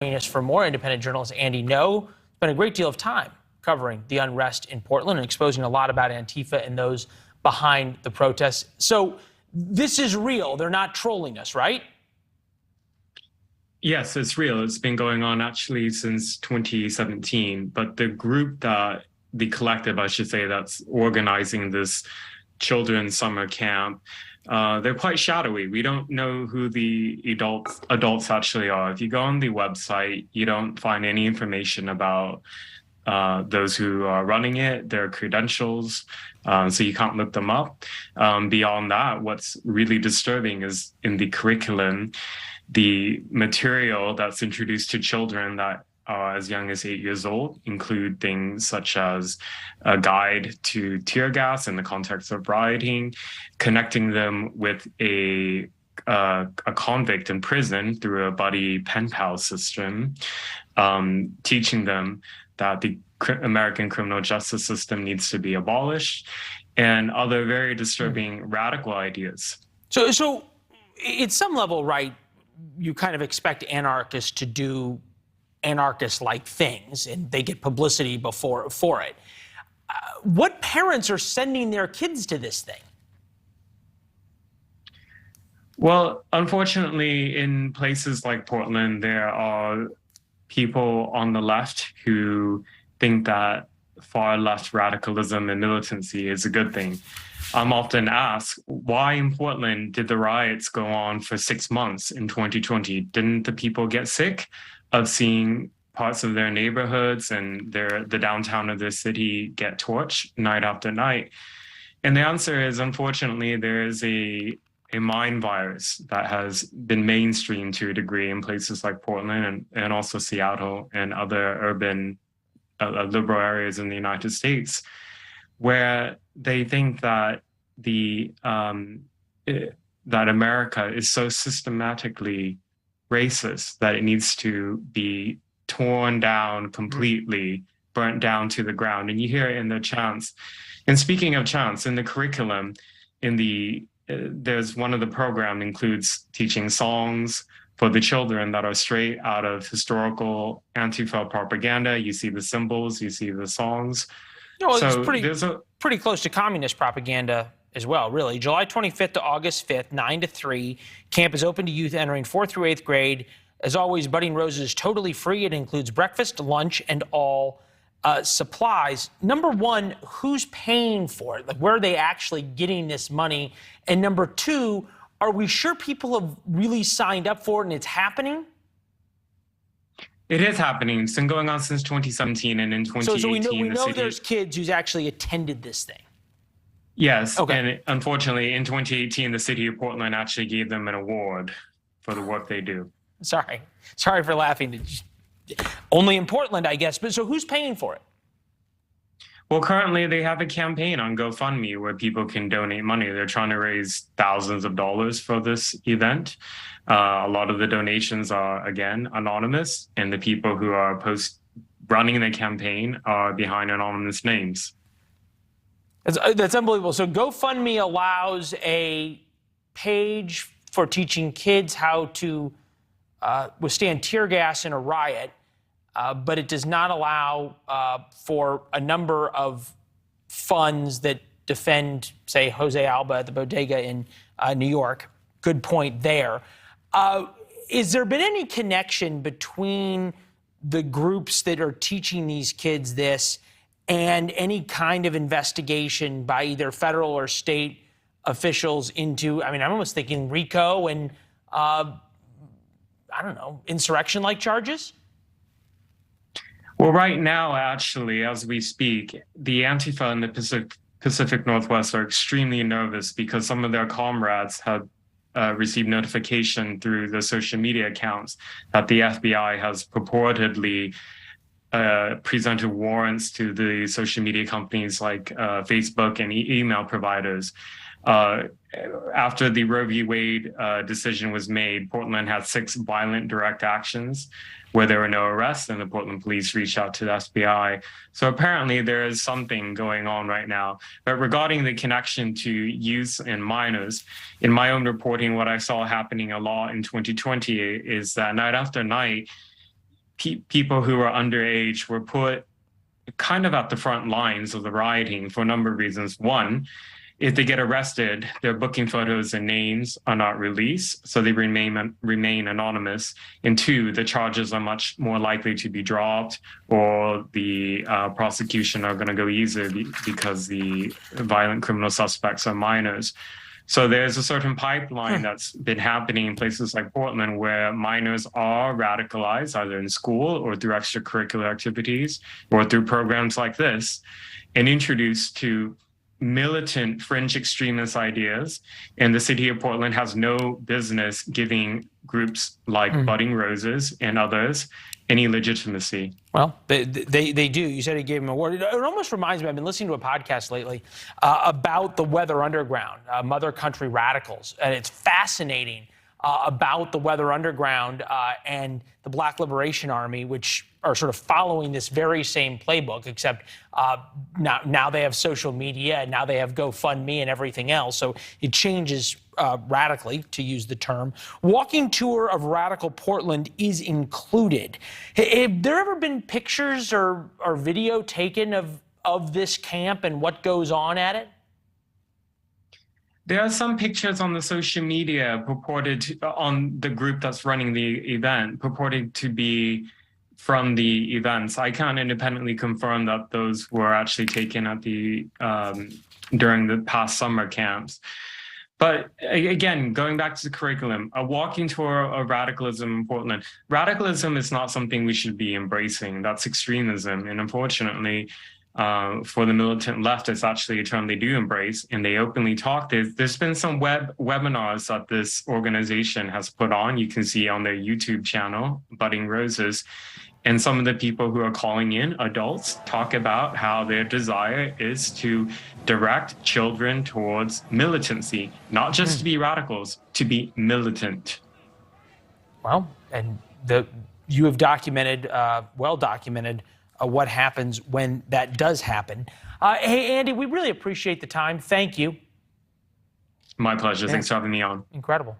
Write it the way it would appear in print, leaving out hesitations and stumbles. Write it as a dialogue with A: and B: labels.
A: Us for more. Independent journalist Andy No spent a great deal of time covering the unrest in Portland and exposing a lot about Antifa and those behind the protests. So this is real. They're not trolling us, right?
B: Yes, it's real. It's been going on actually since 2017. But the collective, I should say, that's organizing this children's summer camp, they're quite shadowy. We don't know who the adults actually are. If you go on the website, you don't find any information about those who are running it, their credentials, so you can't look them up. Beyond that, what's really disturbing is in the curriculum, the material that's introduced to children that are as young as 8 years old include things such as a guide to tear gas in the context of rioting, connecting them with a convict in prison through a buddy pen pal system, teaching them that the American criminal justice system needs to be abolished, and other very disturbing radical ideas.
A: So at some level, right, you kind of expect anarchists to do anarchist-like things, and they get publicity for it. What parents are sending their kids to this thing?
B: Well, unfortunately, in places like Portland, there are people on the left who think that far left radicalism and militancy is a good thing. I'm often asked, why in Portland did the riots go on for 6 months in 2020? Didn't the people get sick of seeing parts of their neighborhoods and the downtown of their city get torched night after night? And the answer is, unfortunately, there is a mind virus that has been mainstreamed to a degree in places like Portland and also Seattle and other urban liberal areas in the United States, where they think that that America is so systematically racist that it needs to be torn down completely, burnt down to the ground. And you hear it in the chants. And speaking of chants, in the curriculum, there's one of the program includes teaching songs for the children that are straight out of historical Antifa propaganda. You see the symbols, you see the songs.
A: No, so it's pretty close to communist propaganda as well, really. July 25th to August 5th, 9 to 3. Camp is open to youth entering 4th through 8th grade. As always, Budding Roses is totally free. It includes breakfast, lunch, and all supplies. Number one, who's paying for it? Like, where are they actually getting this money? And number two, are we sure people have really signed up for it and it's happening?
B: It is happening. It's been going on since 2017, and in 2018,
A: so we know there's kids who's actually attended this thing.
B: Yes, okay. And unfortunately, in 2018, the city of Portland actually gave them an award for the work they do. Sorry
A: for laughing. Only in Portland, I guess. But so who's paying for it?
B: Well, currently they have a campaign on GoFundMe where people can donate money. They're trying to raise thousands of dollars for this event. A lot of the donations are, again, anonymous, and the people who are running the campaign are behind anonymous names.
A: That's unbelievable. So GoFundMe allows a page for teaching kids how to withstand tear gas in a riot, but it does not allow for a number of funds that defend, say, Jose Alba at the bodega in New York. Good point there. Has there been any connection between the groups that are teaching these kids this and any kind of investigation by either federal or state officials into, I mean, I'm almost thinking RICO and, I don't know, insurrection-like charges?
B: Well, right now, actually, as we speak, the Antifa in the Pacific Northwest are extremely nervous because some of their comrades have received notification through the social media accounts that the FBI has purportedly presented warrants to the social media companies like Facebook and email providers. After the Roe v. Wade decision was made, Portland had 6 violent direct actions where there were no arrests, and the Portland police reached out to the FBI. So apparently there is something going on right now. But regarding the connection to youth and minors, in my own reporting, what I saw happening a lot in 2020 is that night after night, people who are underage were put kind of at the front lines of the rioting for a number of reasons. One, if they get arrested, their booking photos and names are not released, so they remain anonymous. And two, the charges are much more likely to be dropped, or the prosecution are going to go easier because the violent criminal suspects are minors. So there's a certain pipeline that's been happening in places like Portland where minors are radicalized either in school or through extracurricular activities or through programs like this and introduced to militant fringe extremist ideas. And the city of Portland has no business giving groups like Budding Roses and others any legitimacy.
A: Well, they do. You said he gave him an award. It almost reminds me, I've been listening to a podcast lately about the Weather Underground, Mother Country Radicals. And it's fascinating about the Weather Underground and the Black Liberation Army, which are sort of following this very same playbook, except now they have social media and now they have GoFundMe and everything else. So it changes radically, to use the term. Walking tour of radical Portland is included. Have there ever been pictures or video taken of this camp and what goes on at it?
B: There are some pictures on the social media on the group that's running the event, purported to be from the events. I can't independently confirm that those were actually taken at during the past summer camps. But again, going back to the curriculum, a walking tour of radicalism in Portland. Radicalism is not something we should be embracing. That's extremism. And unfortunately, for the militant left, it's actually a term they do embrace and they openly talk. There's been some webinars that this organization has put on. You can see on their YouTube channel, Budding Roses. And some of the people who are calling in, adults, talk about how their desire is to direct children towards militancy, not just to be radicals, to be militant.
A: Well, and you have documented, well documented, what happens when that does happen. Hey, Andy, we really appreciate the time. Thank you.
B: My pleasure. Yeah. Thanks for having me on.
A: Incredible.